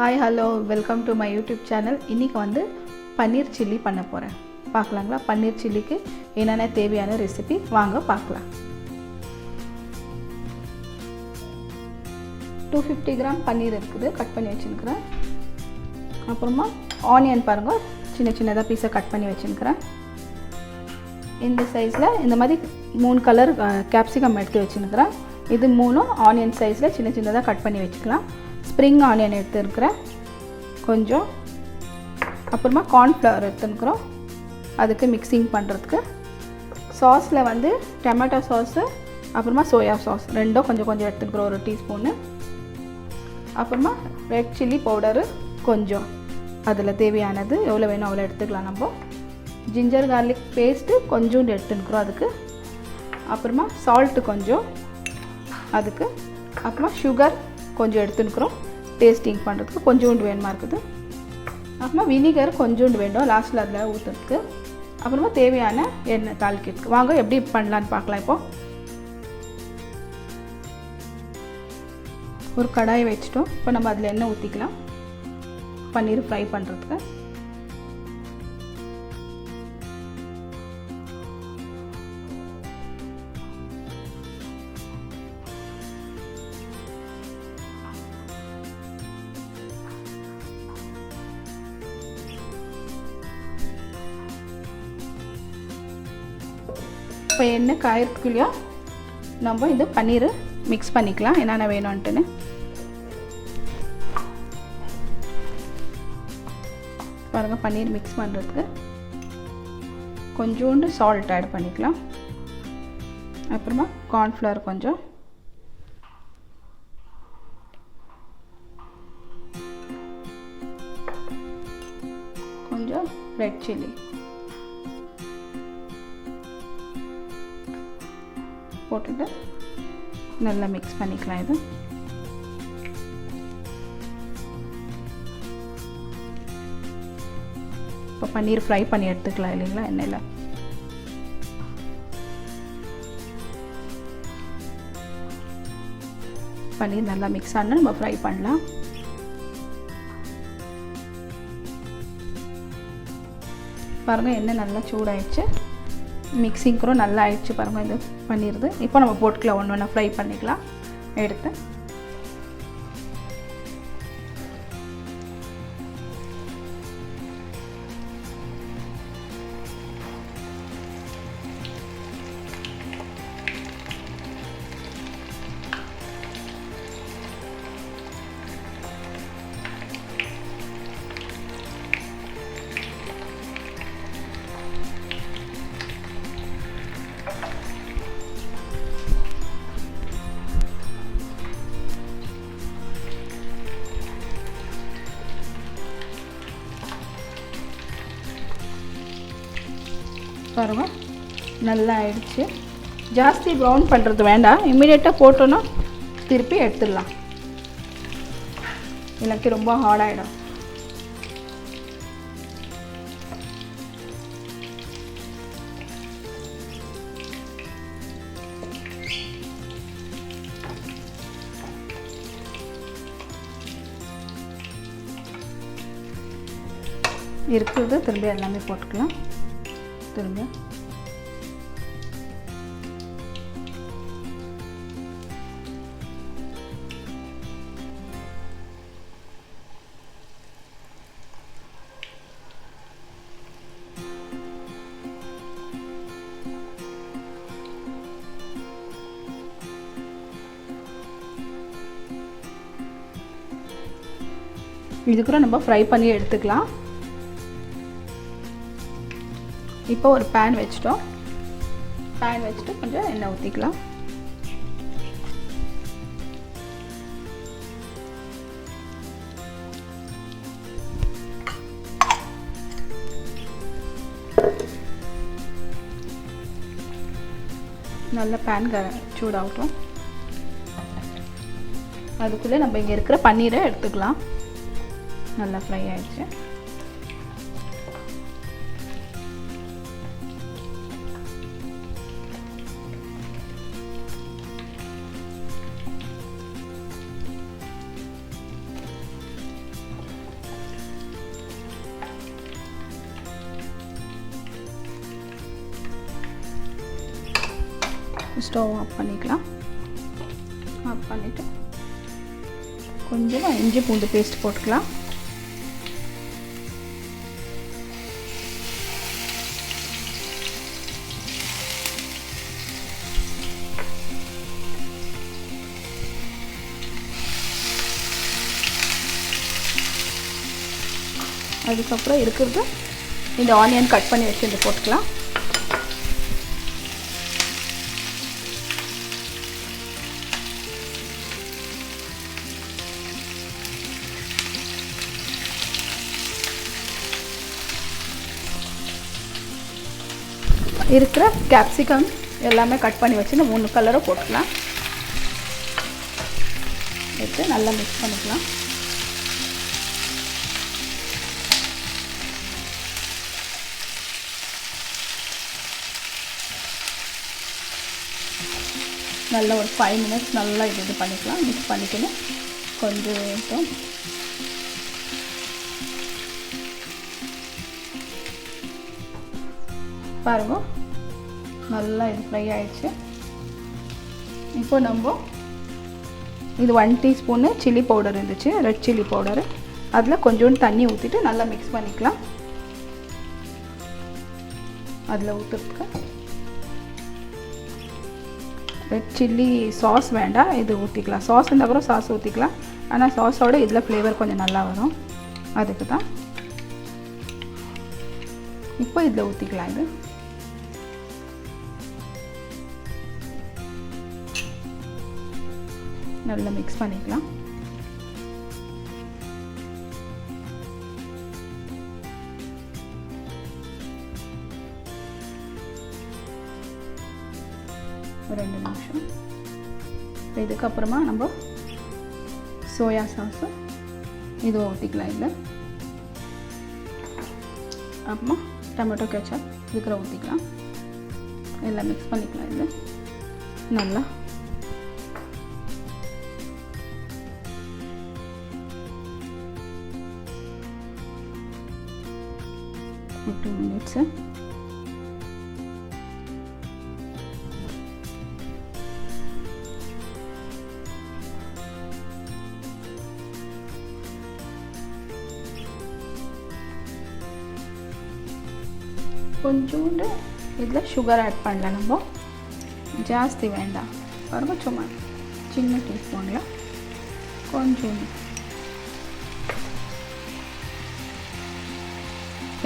Hi hello welcome to my YouTube channel. இன்றைக்கி வந்து பன்னீர் chilli பண்ண போகிறேன். பார்க்கலாங்களா? பன்னீர் சில்லிக்கு என்னென்ன தேவையான ரெசிபி வாங்க பார்க்கலாம். 250 கிராம் பன்னீர் இருக்குது, கட் பண்ணி வச்சுருக்கிறேன். அப்புறமா ஆனியன் பாருங்கள், சின்ன சின்னதாக பீஸை கட் பண்ணி வச்சுருக்கிறேன். இந்த சைஸில் இந்த மாதிரி 3 கலர் கேப்சிகம் எடுத்து வச்சுருக்கிறேன். இது 3 ஆனியன் சைஸில் சின்ன சின்னதாக கட் பண்ணி வச்சுக்கலாம். ஸ்ப்ரிங் ஆனியன் எடுத்துருக்கிறேன் கொஞ்சம். அப்புறமா கார்ன்ஃப்ளவர் எடுத்துருக்குறோம் அதுக்கு மிக்சிங் பண்ணுறதுக்கு. சாஸில் வந்து டொமேட்டோ சாஸு அப்புறமா சோயா சாஸ் ரெண்டும் கொஞ்சம் கொஞ்சம் எடுத்துருக்குறோம், 1 டீஸ்பூனு. அப்புறமா ரெட் சில்லி பவுடரு கொஞ்சம், அதில் தேவையானது எவ்வளோ வேணும் அவ்வளோ எடுத்துக்கலாம் நம்ம. ஜிஞ்சர் கார்லிக் பேஸ்ட்டு கொஞ்சோண்டு எடுத்துருக்குறோம் அதுக்கு. அப்புறமா சால்ட்டு கொஞ்சம் அதுக்கு. அப்புறமா சுகர் கொஞ்சம் எடுத்துருக்குறோம் டேஸ்டிங் பண்ணுறதுக்கு, கொஞ்சோண்டு வேணுமா இருக்குது. அப்புறமா வினிகர் கொஞ்சோண்டு வேண்டும் லாஸ்ட்டில் அதில் ஊற்றுறதுக்கு. அப்புறமா தேவையான எண்ணெய் தாளிக்கிறதுக்கு. வாங்க எப்படி பண்ணலான்னு பார்க்கலாம். இப்போது ஒரு கடாயை வச்சுட்டோம். இப்போ நம்ம அதில் எண்ணெய் ஊற்றிக்கலாம் பன்னீர் ஃப்ரை பண்ணுறதுக்கு. இப்போ எண்ணெய் காயறதுக்குள்ளேயோ நம்ம இந்த பன்னீர் மிக்ஸ் பண்ணிக்கலாம் என்னென்ன வேணும்ன்ட்டுன்னு. பாருங்கள், பன்னீர் மிக்ஸ் பண்ணுறதுக்கு கொஞ்சோண்டு சால்ட் ஆட் பண்ணிக்கலாம். அப்புறமா கார்ன்ஃப்ளவர் கொஞ்சம், கொஞ்சம் ரெட் சில்லி போட்டுட்டு நல்லா மிக்ஸ் பண்ணிக்கலாம். இது இப்போ பன்னீர் ஃப்ரை பண்ணி எடுத்துக்கலாம் இல்லைங்களா எண்ணெயில். பன்னீர் நல்லா மிக்ஸ் ஆனால் நம்ம ஃப்ரை பண்ணலாம். பாருங்கள், எண்ணெய் நல்லா சூடாயிடுச்சு, மிக்சிங் கூட நல்லா ஆயிடுச்சு. பாருங்கள், இது பண்ணிடுது. இப்போ நம்ம போட்டுக்கலாம், ஒன்று ஒன்றா ஃப்ரை பண்ணிக்கலாம் எடுத்து. பாருங்கள், நல்லா ஆயிடுச்சு. ஜாஸ்தி ப்ரௌன் பண்ணுறது வேண்டாம், இம்மிடியேட்டாக போட்டோன்னா திருப்பி எடுத்துடலாம், இல்லாட்டி ரொம்ப ஹார்டாகிடும். இருக்கிறது திரும்பி எல்லாமே போட்டுக்கலாம். திரும்ப இதுக்கூட நம்ம ஃப்ரை பண்ணி எடுத்துக்கலாம். இப்போ ஒரு பேன் வச்சுட்டோம். பேன் வச்சுட்டு கொஞ்சம் எண்ணெய் ஊற்றிக்கலாம். நல்ல பேன் சூடாகட்டும். அதுக்குள்ளே நம்ம இங்கே இருக்கிற பன்னீரை எடுத்துக்கலாம். நல்லா ஃப்ரை ஆயிடுச்சு. ஸ்டவ் ஆஃப் பண்ணிக்கலாம். ஆஃப் பண்ணிவிட்டு கொஞ்சமாக இஞ்சி பூண்டு பேஸ்ட் போட்டுக்கலாம். அதுக்கப்புறம் இருக்கிறது இந்த ஆனியன் கட் பண்ணி வச்சு போட்டுக்கலாம். இருக்கிற கேப்சிகம் எல்லாமே கட் பண்ணி வச்சு இந்த 3 கலரும் போட்டுக்கலாம். வச்சு நல்லா மிக்ஸ் பண்ணிக்கலாம். நல்லா ஒரு 5 minutes நல்லா இது பண்ணிக்கலாம். மிக்ஸ் பண்ணிக்கணும். கொஞ்சம் பாருங்க நல்லா இது ஃப்ரை ஆயிடுச்சு. இப்போ நம்ம இது 1 டீஸ்பூன் சில்லி பவுடர் இருந்துச்சு, ரெட் சில்லி பவுடர். அதில் கொஞ்சோண்டு தண்ணி ஊற்றிட்டு நல்லா மிக்ஸ் பண்ணிக்கலாம். அதில் ஊற்றுறதுக்கு ரெட் சில்லி சாஸ் வேண்டாம், இது ஊற்றிக்கலாம். சாஸ் இருந்தால் கூட சாஸ் ஊற்றிக்கலாம். ஆனால் சாஸோட இதில் ஃப்ளேவர் கொஞ்சம் நல்லா வரும், அதுக்கு தான். இப்போ இதில் ஊற்றிக்கலாம். இது நல்லா மிக்ஸ் பண்ணிக்கலாம். ஒரு 2 நிமிஷம். இதுக்கப்புறமா நம்ம சோயா சாஸு இது ஊற்றிக்கலாம். இதில் அப்புறமா டொமேட்டோ கெச்சப் இதுக்குள்ள ஊற்றிக்கலாம். எல்லாம் மிக்ஸ் பண்ணிக்கலாம். இது நல்லா ஒரு 2 minutes. கொஞ்சோண்டு இதில் சுகர் ஆட் பண்ணலாம். நம்ம ஜாஸ்தி வேண்டாம். பாருங்க சும்மா சின்ன டீஸ்பூனில் கொஞ்சோண்டு.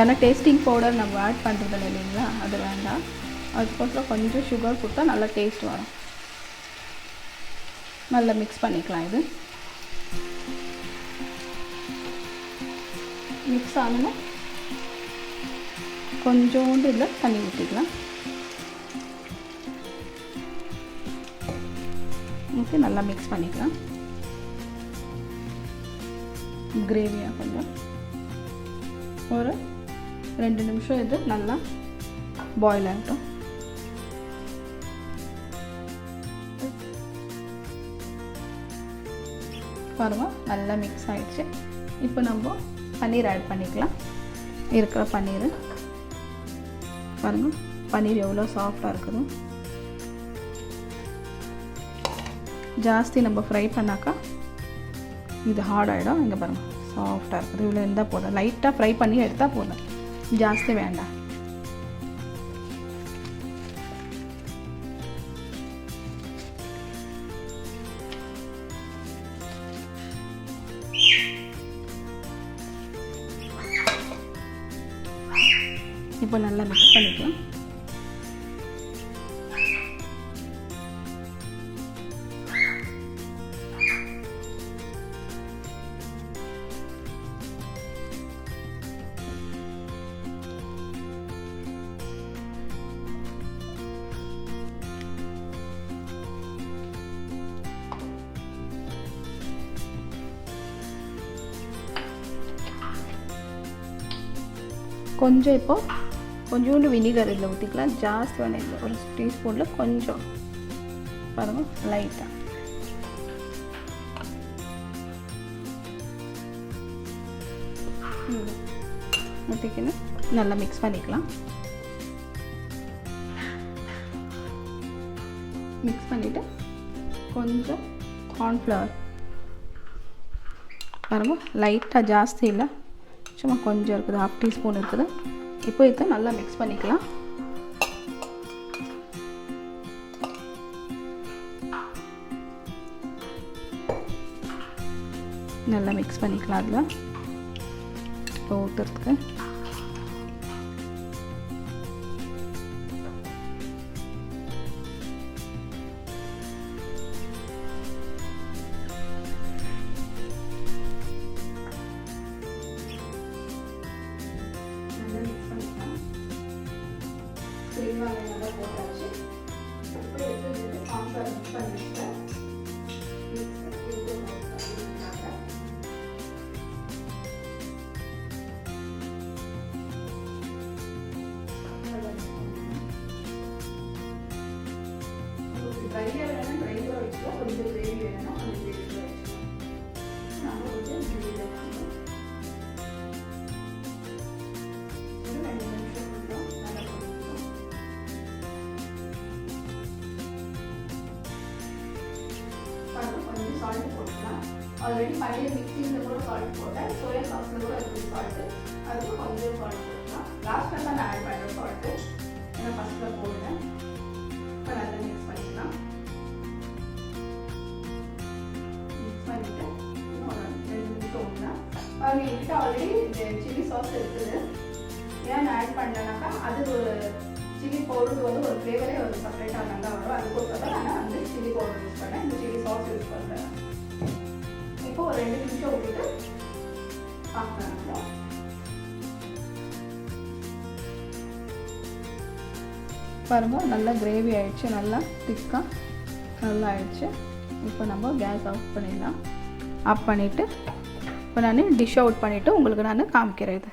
ஏன்னா டேஸ்டிங் பவுடர் நம்ம ஆட் பண்ணுறதில்ல இல்லைங்களா, அது வேண்டாம். அதுக்கப்புறம் கொஞ்சம் சுகர் கொடுத்தா நல்லா டேஸ்ட் வரும். நல்லா மிக்ஸ் பண்ணிக்கலாம். இது மிக்ஸ் ஆனதும் கொஞ்சோண்டு இதில் தண்ணி ஊற்றிக்கலாம். ஊற்றி நல்லா மிக்ஸ் பண்ணிக்கலாம். கிரேவியாக கொஞ்சம் ஒரு 2 நிமிஷம் இது நல்லா பாயில் ஆகட்டும். பாருங்க நல்லா மிக்ஸ் ஆகிடுச்சு. இப்போ நம்ம பன்னீர் ஆட் பண்ணிக்கலாம். இருக்கிற பன்னீர் பாருங்கள், பன்னீர் எவ்வளோ சாஃப்டாக இருக்குது. ஜாஸ்தி நம்ம ஃப்ரை பண்ணாக்கா இது ஹார்ட் ஆகிடும். இங்கே பாருங்கள் சாஃப்டாக இருக்குது. இவ்வளோ இருந்தால் போதும். லைட்டாக ஃப்ரை பண்ணி எடுத்தால் போதும், ஜாஸ்தி வேண்டாம். இப்போ நல்லா மிக்ஸ் பண்ணிக்கலாம். கொஞ்சம் இப்போ கொஞ்சோண்டு வினிகர் இதில் ஊற்றிக்கலாம். ஜாஸ்தி வேணும் இல்லை, ஒரு டீஸ்பூனில் கொஞ்சம் பாருங்கள் லைட்டாக. ஊற்றிக்கணும். நல்லா மிக்ஸ் பண்ணிக்கலாம். மிக்ஸ் பண்ணிவிட்டு கொஞ்சம் கார்ன்ஃப்ளவர் பாருங்கள், லைட்டாக ஜாஸ்தி இல்லை, சும்மா கொஞ்சம் இருக்குது, 1/2 டீஸ்பூன் இருக்குது. இப்போ இதை நல்லா மிக்ஸ் பண்ணிக்கலாம். நல்லா மிக்ஸ் பண்ணிக்கலாம். அதில் இப்போ ஊற்றுறதுக்கு நல்லா போட்டாச்சு. இப்போ எடுத்து கார்ன்ஃப்ளவர் மிக்ஸ் பண்ணிட்டு ட்ரையாக வேணும்னா ட்ரையாக வச்சுக்கலாம், கொஞ்சம் கிரேவி வேணும்னா கொஞ்சம் கிரேவியில் வச்சுக்கலாம். நம்ம கொஞ்சம் கிரேவியில் வாங்கணும். ஒரு 2 நிமிஷம் கொஞ்சம் நல்லா பண்ணிக்கலாம். கொஞ்சம் சால்ட் போட்டுக்கலாம். ஆல்ரெடி பன்னீர் மிக்சிங்கில் கூட சால்ட் போட்டேன், சோயா சாஸில் கூட இருக்குது சால்ட்டு, அதுக்கு கொஞ்சம் சால்ட் போட்டுக்கலாம். லாஸ்ட்டில் தான் நான் ஆட் பண்ணுறேன் சால்ட்டு, ஏன்னா ஃபஸ்ட்டில் போடுறேன். இப்போ நல்லா மிக்ஸ் பண்ணிக்கலாம். மிக்ஸ் பண்ணிவிட்டு இன்னும் 2 நிமிஷம் ஒன்றா அவங்க என்கிட்ட ஆல்ரெடி சில்லி சாஸ் இருக்குது. ஏன் நான் ஆட் பண்ணேன்னாக்கா அது ஒரு சில்லி பவுடர் வந்து ஒரு ஃப்ளேவரே ஒரு செப்பரேட்டாக நல்லா வரும். அதுக்கோசரம் தான் நான் வந்து சில்லி பவுடர் யூஸ் பண்ணேன், இந்த சில்லி சாஸ் யூஸ் பண்ணுறேன். இப்போ ஒரு 2 நிமிஷம் விட்டுட்டு பார்க்கலாம். பாருங்கள், நல்லா கிரேவி ஆகிடுச்சு, நல்லா திக்காக நல்லா ஆயிடுச்சு. இப்போ நம்ம கேஸ் ஆஃப் பண்ணிடலாம். ஆஃப் பண்ணிவிட்டு இப்போ நான் டிஷ் அவுட் பண்ணிவிட்டு உங்களுக்கு நான் காமிக்கிறேன். இது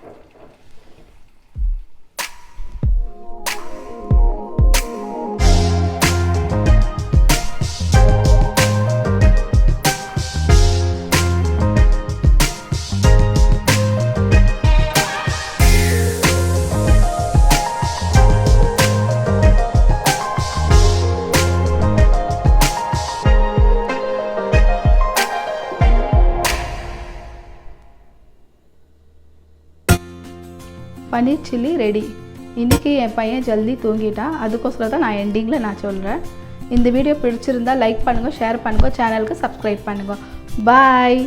பன்னீர் சில்லி ரெடி. இன்றைக்கி என் பையன் ஜல்தி தூங்கிட்டான், அதுக்கோசரம் தான் நான் எண்டிங்கில் நான் சொல்கிறேன். இந்த வீடியோ பிடிச்சிருந்தால் லைக் பண்ணுங்கள், ஷேர் பண்ணுங்கள், சேனலுக்கு சப்ஸ்கிரைப் பண்ணுங்கள். பாய்.